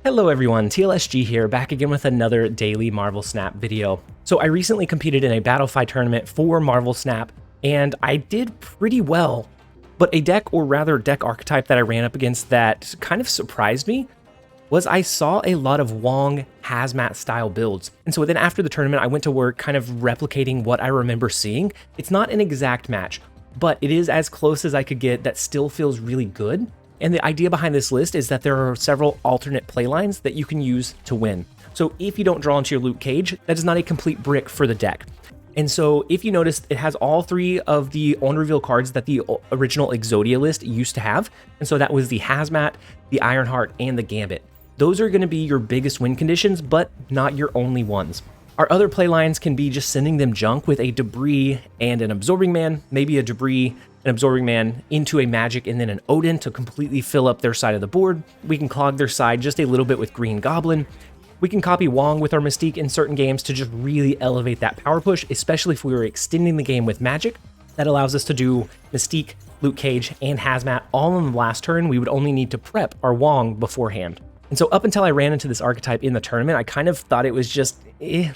Hello everyone, TLSG here, back again with another daily Marvel Snap video. So I recently competed in a battlefy tournament for Marvel Snap, and I did pretty well. But a deck, or rather deck archetype that I ran up against that kind of surprised me was I saw a lot of Wong Hazmat style builds. And so then after the tournament, I went to work kind of replicating what I remember seeing. It's not an exact match, but it is as close as I could get that still feels really good. And the idea behind this list is that there are several alternate playlines that you can use to win. So if you don't draw into your Luke Cage, that is not a complete brick for the deck. And so if you notice, it has all three of the on-reveal cards that the original Exodia list used to have. And so that was the Hazmat, the Ironheart, and the Gambit. Those are going to be your biggest win conditions, but not your only ones. Our other playlines can be just sending them junk with a Debris and an Absorbing Man, maybe a Debris, an Absorbing Man into a Magic, and then an Odin to completely fill up their side of the board. We can clog their side just a little bit with Green Goblin. We can copy Wong with our Mystique in certain games to just really elevate that power push, especially if we were extending the game with Magic. That allows us to do Mystique, Luke Cage, and Hazmat all on the last turn. We would only need to prep our Wong beforehand. And so up until I ran into this archetype in the tournament, I kind of thought it was just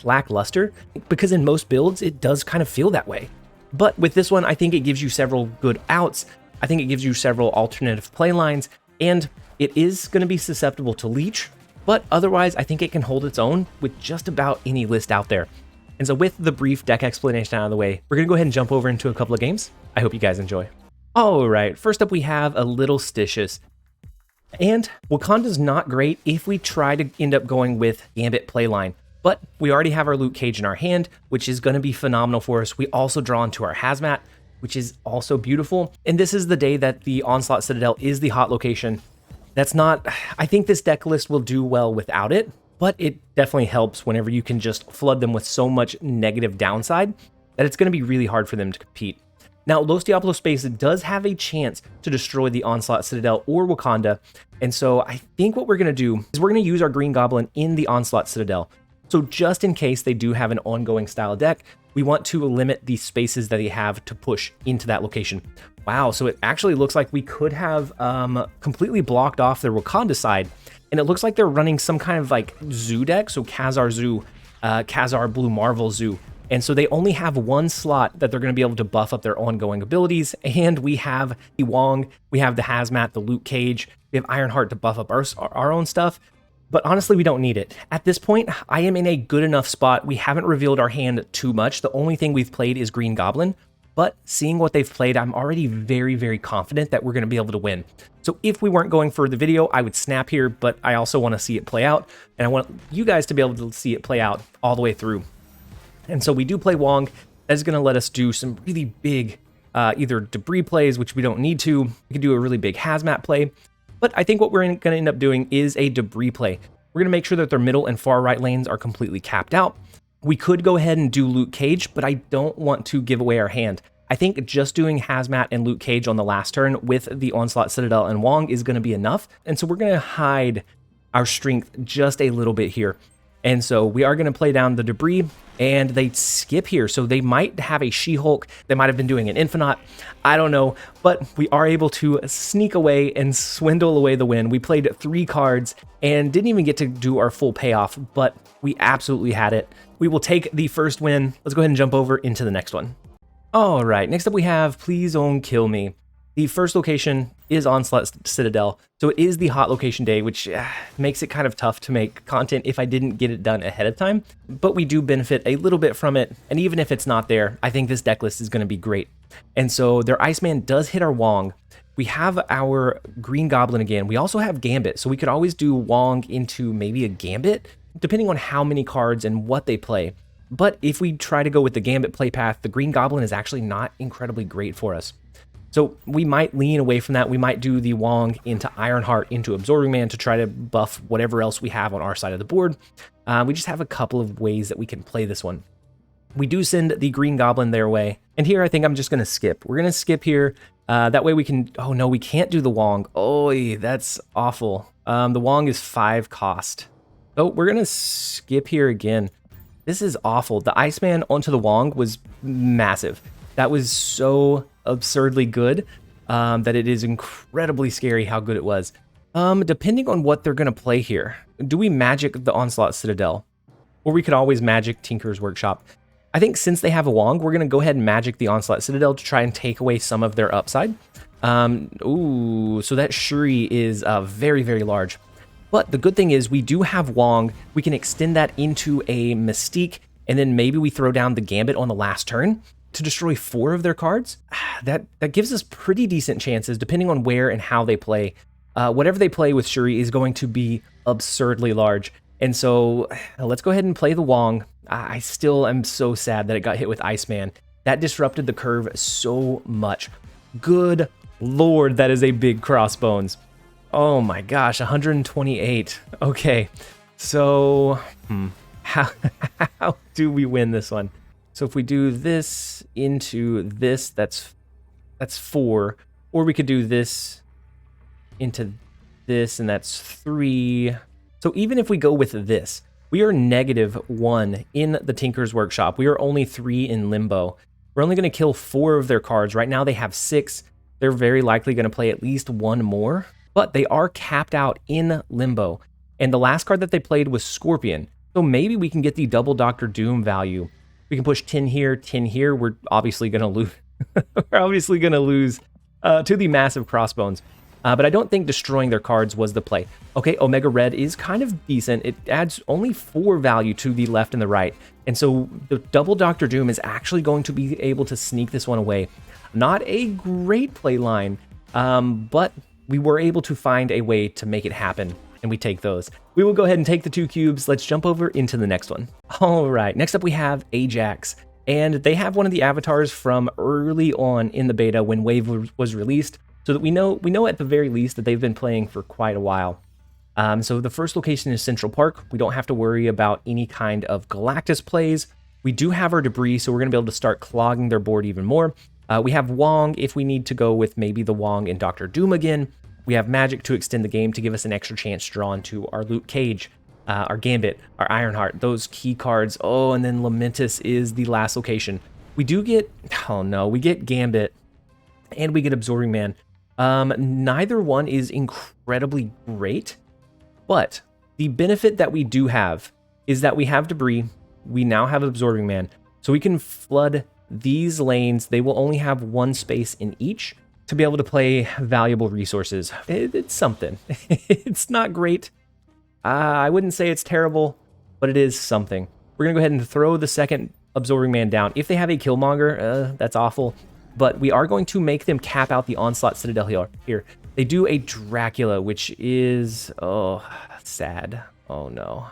lackluster, because in most builds, it does kind of feel that way. But with this one, I think it gives you several good outs. I think it gives you several alternative play lines, and it is going to be susceptible to leech, but otherwise, I think it can hold its own with just about any list out there. And so with the brief deck explanation out of the way, we're going to go ahead and jump over into a couple of games. I hope you guys enjoy. All right, first up we have a Little Stitious. And Wakanda's not great if we try to end up going with Gambit playline, but we already have our Luke Cage in our hand, which is going to be phenomenal for us. We also draw into our Hazmat, which is also beautiful. And this is the day that the Onslaught Citadel is the hot location. That's not, I think this deck list will do well without it, but it definitely helps whenever you can just flood them with so much negative downside that it's going to be really hard for them to compete. Now, Los Diablos Space does have a chance to destroy the Onslaught Citadel or Wakanda, and so I think what we're going to do is we're going to use our Green Goblin in the Onslaught Citadel. So just in case they do have an ongoing style deck, we want to limit the spaces that they have to push into that location. Wow, so it actually looks like we could have completely blocked off their Wakanda side, and it looks like they're running some kind of like Zoo deck, so Khazar Zoo, Khazar Blue Marvel Zoo. And so they only have one slot that they're going to be able to buff up their ongoing abilities. And we have the Wong, we have the Hazmat, the Luke Cage, we have Ironheart to buff up our own stuff. But honestly, we don't need it. At this point, I am in a good enough spot. We haven't revealed our hand too much. The only thing we've played is Green Goblin. But seeing what they've played, I'm already very, very confident that we're going to be able to win. So if we weren't going for the video, I would snap here, but I also want to see it play out. And I want you guys to be able to see it play out all the way through. And so we do play Wong. That is going to let us do some really big either Debris plays, which we don't need to. We could do a really big Hazmat play. But I think what we're going to end up doing is a Debris play. We're going to make sure that their middle and far right lanes are completely capped out. We could go ahead and do Luke Cage, but I don't want to give away our hand. I think just doing Hazmat and Luke Cage on the last turn with the Onslaught Citadel and Wong is going to be enough. And so we're going to hide our strength just a little bit here. And so we are going to play down the Debris, and they skip here. So they might have a She-Hulk. They might have been doing an Infinite. I don't know. But we are able to sneak away and swindle away the win. We played 3 cards and didn't even get to do our full payoff, but we absolutely had it. We will take the first win. Let's go ahead and jump over into the next one. All right, next up we have Please Don't Kill Me. The first location is Onslaught Citadel, so it is the hot location day, which makes it kind of tough to make content if I didn't get it done ahead of time, but we do benefit a little bit from it, and even if it's not there, I think this deck list is going to be great. And so their Iceman does hit our Wong. We have our Green Goblin again. We also have Gambit, so we could always do Wong into maybe a Gambit, depending on how many cards and what they play. But if we try to go with the Gambit play path, the Green Goblin is actually not incredibly great for us. So we might lean away from that. We might do the Wong into Ironheart into Absorbing Man to try to buff whatever else we have on our side of the board. We just have a couple of ways that we can play this one. We do send the Green Goblin their way. And here I think I'm just going to skip. We're going to skip here. That way we can... Oh, no, we can't do the Wong. Oh, that's awful. The Wong is 5 cost. Oh, we're going to skip here again. This is awful. The Iceman onto the Wong was massive. That was so absurdly good that it is incredibly scary how good it was. Depending on what they're going to play here. do we magic the Onslaught Citadel? Or we could always magic Tinker's Workshop. I think since they have a Wong, we're going to go ahead and magic the Onslaught Citadel to try and take away some of their upside. Ooh, so that Shuri is very, very large. But the good thing is we do have Wong. We can extend that into a Mystique, and then maybe we throw down the Gambit on the last turn to destroy 4 of their cards. That gives us pretty decent chances, depending on where and how they play. Whatever they play with Shuri is going to be absurdly large. And so let's go ahead and play the Wong. I still am so sad that it got hit with Iceman. That disrupted the curve so much. Good Lord, that is a big Crossbones. Oh my gosh, 128. Okay, so how do we win this one? So if we do this into this, that's 4. Or we could do this into this, and that's 3. So even if we go with this, we are -1 in the Tinker's Workshop. We are only 3 in Limbo. We're only going to kill 4 of their cards. Right now they have 6. They're very likely going to play at least 1 more, but they are capped out in Limbo. And the last card that they played was Scorpion. So maybe we can get the double Dr. Doom value. We can push 10 here, 10 here. We're obviously going to lose. We're obviously going to lose to the massive Crossbones. But I don't think destroying their cards was the play. Okay, Omega Red is kind of decent. It adds only 4 value to the left and the right. And so the double Dr. Doom is actually going to be able to sneak this one away. Not a great play line, but we were able to find a way to make it happen, and we take those. We will go ahead and take the 2 cubes. Let's jump over into the next one. All right, next up we have Ajax. And they have one of the avatars from early on in the beta when Wave was released. So that we know at the very least that they've been playing for quite a while. So the first location is Central Park. We don't have to worry about any kind of Galactus plays. We do have our debris, so we're going to be able to start clogging their board even more. We have Wong if we need to go with maybe the Wong and Dr. Doom again. We have Magic to extend the game to give us an extra chance drawn to our Luke Cage, our Gambit, our Ironheart, those key cards. Oh, and then Lamentus is the last location. We do get, oh no, we get Gambit and we get Absorbing Man. Neither one is incredibly great, but the benefit that we do have is that we have debris. We now have Absorbing Man, so we can flood these lanes. They will only have 1 space in each to be able to play valuable resources. It's something. It's not great. I wouldn't say it's terrible, but it is something. We're gonna go ahead and throw the second Absorbing Man down. If they have a Killmonger, that's awful. But we are going to make them cap out the Onslaught Citadel here. They do a Dracula, which is, oh, sad. Oh no.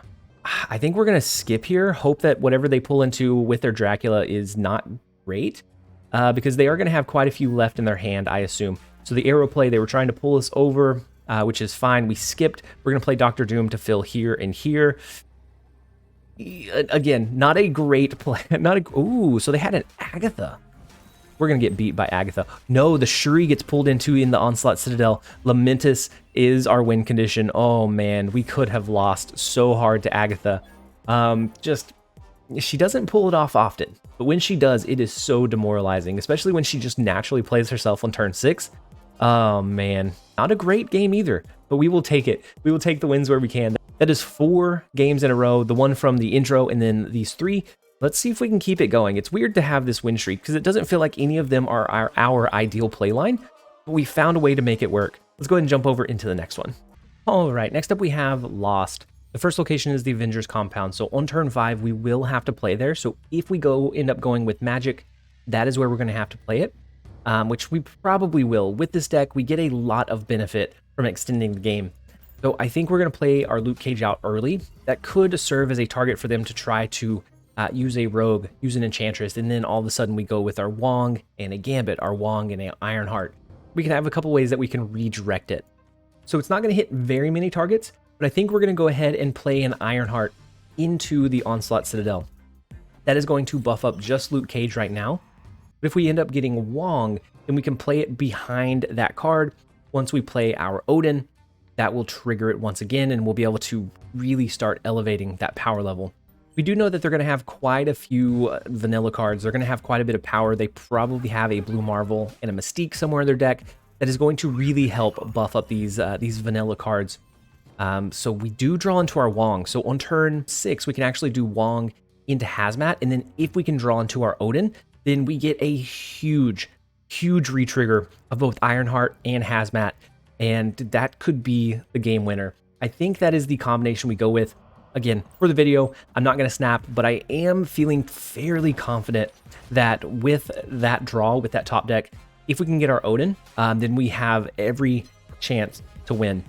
I think we're going to skip here. Hope that whatever they pull into with their Dracula is not great. Because they are going to have quite a few left in their hand, I assume. So the arrow play, they were trying to pull us over, which is fine. We skipped. We're going to play Dr. Doom to fill here and here. Again, not a great play. Ooh, so they had an Agatha. We're going to get beat by Agatha. No, the Shuri gets pulled into in the Onslaught Citadel. Lamentus is our win condition. Oh, man. We could have lost so hard to Agatha. She doesn't pull it off often. But when she does, it is so demoralizing. Especially when she just naturally plays herself on turn 6. Oh, man. Not a great game either. But we will take it. We will take the wins where we can. That is 4 games in a row. The one from the intro and then these 3. Let's see if we can keep it going. It's weird to have this win streak because it doesn't feel like any of them are our ideal play line, but we found a way to make it work. Let's go ahead and jump over into the next one. All right, next up we have Lost. The first location is the Avengers compound, so on turn 5 we will have to play there. So if we end up going with Magic, that is where we're going to have to play it, which we probably will. With this deck, we get a lot of benefit from extending the game. So I think we're going to play our Luke Cage out early. That could serve as a target for them to try to use a rogue, use an enchantress, and then all of a sudden we go with our Wong and a Gambit, our Wong and an Ironheart. We can have a couple ways that we can redirect it. So it's not going to hit very many targets, but I think we're going to go ahead and play an Ironheart into the Onslaught Citadel. That is going to buff up just Luke Cage right now. But if we end up getting Wong, then we can play it behind that card. Once we play our Odin, that will trigger it once again, and we'll be able to really start elevating that power level. We do know that they're going to have quite a few vanilla cards. They're going to have quite a bit of power. They probably have a Blue Marvel and a Mystique somewhere in their deck that is going to really help buff up these vanilla cards. So we do draw into our Wong. So on turn 6, we can actually do Wong into Hazmat. And then if we can draw into our Odin, then we get a huge retrigger of both Ironheart and Hazmat. And that could be the game winner. I think that is the combination we go with. Again, for the video, I'm not going to snap, but I am feeling fairly confident that with that draw, with that top deck, if we can get our Odin, then we have every chance to win.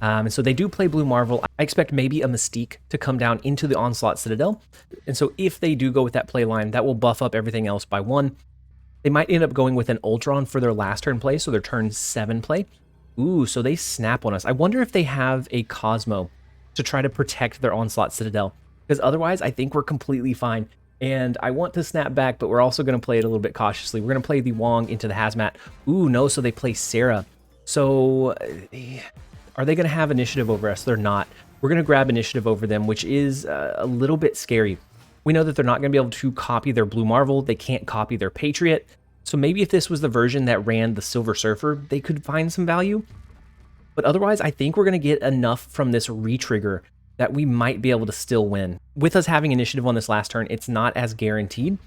And so they do play Blue Marvel. I expect maybe a Mystique to come down into the Onslaught Citadel. And so if they do go with that play line, that will buff up everything else by 1. They might end up going with an Ultron for their last turn play, so their turn 7 play. Ooh, so they snap on us. I wonder if they have a Cosmo to try to protect their Onslaught Citadel, because otherwise I think we're completely fine. And I want to snap back, but we're also going to play it a little bit cautiously. We're going to play the Wong into the Hazmat. Ooh, no, so they play Sarah. So are they going to have initiative over us? They're not. We're going to grab initiative over them, which is a little bit scary. We know that they're not going to be able to copy their Blue Marvel. They can't copy their Patriot. So maybe if this was the version that ran the Silver Surfer, they could find some value. But otherwise, I think we're going to get enough from this retrigger that we might be able to still win. With us having initiative on this last turn, it's not as guaranteed,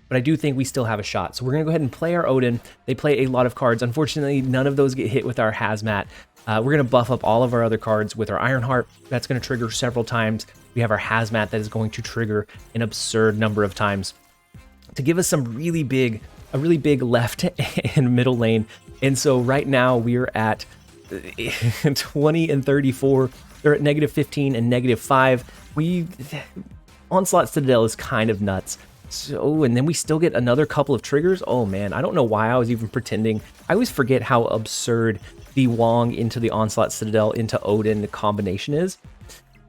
but I do think we still have a shot. So we're going to go ahead and play our Odin. They play a lot of cards. Unfortunately, none of those get hit with our Hazmat. We're going to buff up all of our other cards with our Ironheart. That's going to trigger several times. We have our Hazmat that is going to trigger an absurd number of times to give us some a really big left and middle lane. And so right now we're at 20 and 34. They're at -15 and -5. Onslaught Citadel is kind of nuts. So, and then we still get another couple of triggers. Oh man, I don't know why I was even pretending. I always forget how absurd the Wong into the Onslaught Citadel into Odin combination is,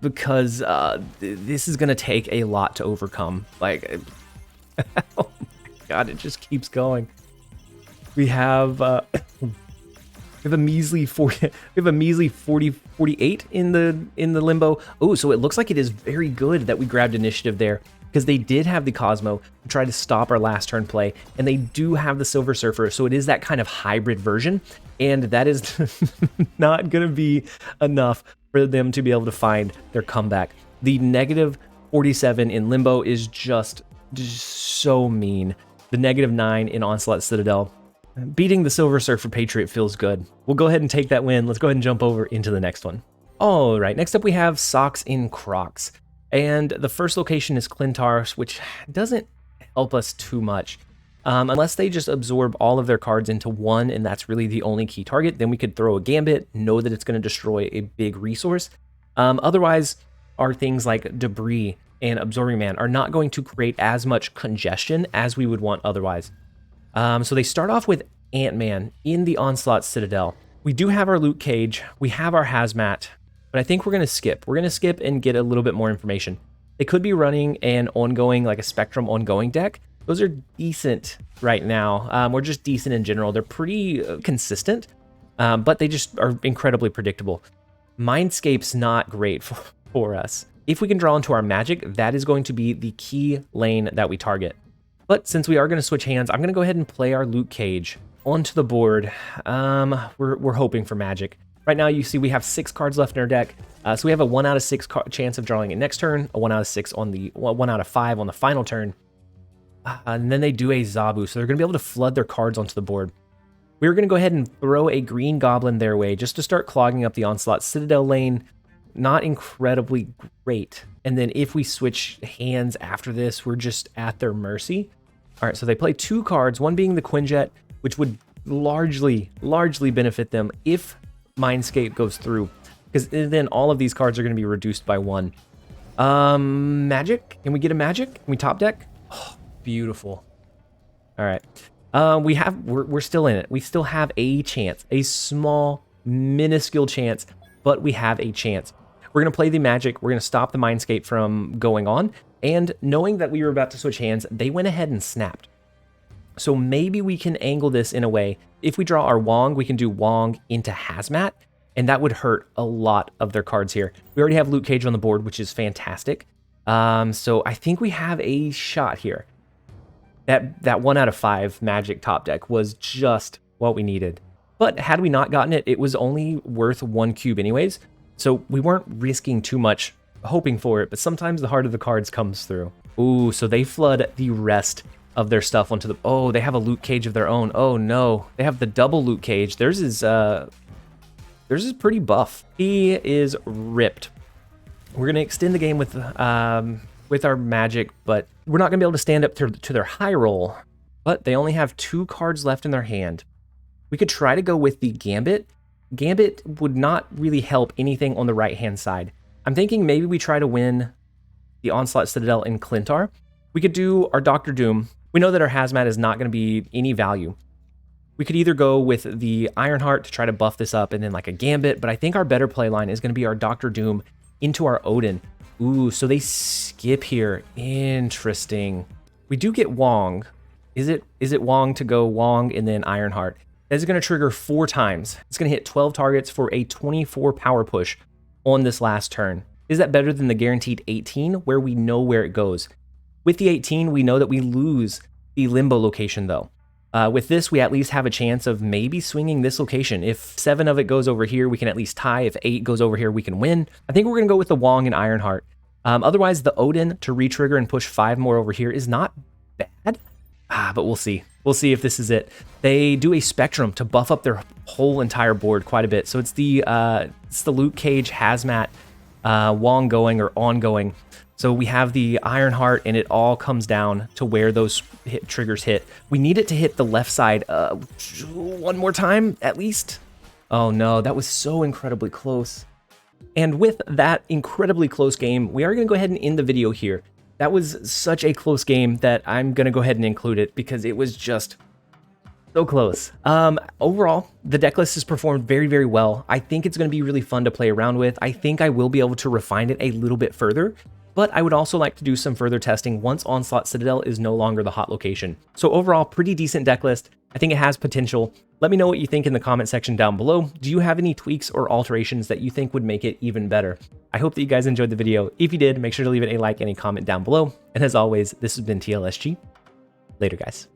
because this is going to take a lot to overcome. Like, oh my god, it just keeps going. We have a measly 48 in the limbo. Oh, so it looks like it is very good that we grabbed initiative there, because they did have the Cosmo to try to stop our last turn play, and they do have the Silver Surfer, so it is that kind of hybrid version, and that is not going to be enough for them to be able to find their comeback. The -47 in limbo is just so mean. The -9 in Onslaught Citadel. Beating the Silver Surfer Patriot feels good. We'll go ahead and take that win. Let's go ahead and jump over into the next one. All right, next up we have Socks in Crocs. And the first location is Clintar's, which doesn't help us too much. Unless they just absorb all of their cards into one, and that's really the only key target, then we could throw a Gambit, know that it's going to destroy a big resource. Otherwise, our things like Debris and Absorbing Man are not going to create as much congestion as we would want otherwise. So they start off with Ant-Man in the Onslaught Citadel. We do have our Luke Cage, we have our Hazmat, but I think we're going to skip. We're going to skip and get a little bit more information. They could be running an ongoing, like a Spectrum ongoing deck. Those are decent right now. Or just decent in general. They're pretty consistent, but they just are incredibly predictable. Mindscape's not great for us. If we can draw into our Magic, that is going to be the key lane that we target. But since we are going to switch hands, I'm going to go ahead and play our Luke Cage onto the board. We're hoping for Magic. Right now, you see we have 6 cards left in our deck. So we have a 1 out of 6 chance of drawing it next turn, a 1 out of 6 on the 1 out of 5 on the final turn. And then they do a Zabu, so they're going to be able to flood their cards onto the board. We're going to go ahead and throw a green goblin their way just to start clogging up the Onslaught Citadel lane. Not incredibly great. And then if we switch hands after this, we're just at their mercy. All right, so they play 2 cards, one being the Quinjet, which would largely benefit them if Mindscape goes through, because then all of these cards are going to be reduced by 1. Magic? Can we get a Magic? Can we top deck? Oh, beautiful. All right. We're still in it. We still have a chance, a small, minuscule chance, but we have a chance. We're going to play the Magic. We're going to stop the Mindscape from going on. And knowing that we were about to switch hands, they went ahead and snapped. So maybe we can angle this in a way. If we draw our Wong, we can do Wong into Hazmat, and that would hurt a lot of their cards here. We already have Luke Cage on the board, which is fantastic. So I think we have a shot here. That 1 out of 5 Magic top deck was just what we needed. But had we not gotten it, it was only worth 1 cube anyways. So we weren't risking too much hoping for it, but sometimes the heart of the cards comes through. Ooh, so they flood the rest of their stuff onto the... Oh, they have a loot cage of their own. Oh no, they have the double loot cage. Theirs is pretty buff. He is ripped. We're gonna extend the game with our magic, but we're not gonna be able to stand up to their high roll. But they only have 2 cards left in their hand. We could try to go with the Gambit. Gambit would not really help anything on the right-hand side. I'm thinking maybe we try to win the Onslaught Citadel in Clintar. We could do our Doctor Doom. We know that our Hazmat is not going to be any value. We could either go with the Ironheart to try to buff this up and then like a Gambit, but I think our better play line is going to be our Doctor Doom into our Odin. Ooh, so they skip here. Interesting. We do get Wong. Is it Wong to go Wong and then Ironheart? That is going to trigger 4 times. It's going to hit 12 targets for a 24 power push on this last turn. Is that better than the guaranteed 18 where we know where it goes? With the 18, we know that we lose the limbo location though. With this, we at least have a chance of maybe swinging this location. If 7 of it goes over here, we can at least tie. If 8 goes over here, we can win. I think we're going to go with the Wong and Ironheart. Otherwise, the Odin to re-trigger and push 5 more over here is not bad. But we'll see. We'll see if this is it. They do a Spectrum to buff up their whole entire board quite a bit. So it's the Loot Cage, Hazmat, Wong going or ongoing. So we have the Ironheart, and it all comes down to where those triggers hit. We need it to hit the left side one more time, at least. Oh no, that was so incredibly close. And with that incredibly close game, we are going to go ahead and end the video here. That was such a close game that I'm going to go ahead and include it because it was just so close. Overall, the deck list has performed very, very well. I think it's going to be really fun to play around with. I think I will be able to refine it a little bit further, but I would also like to do some further testing once Onslaught Citadel is no longer the hot location. So overall, pretty decent deck list. I think it has potential. Let me know what you think in the comment section down below. Do you have any tweaks or alterations that you think would make it even better? I hope that you guys enjoyed the video. If you did, make sure to leave it a like and a comment down below. And as always, this has been TLSG. Later, guys.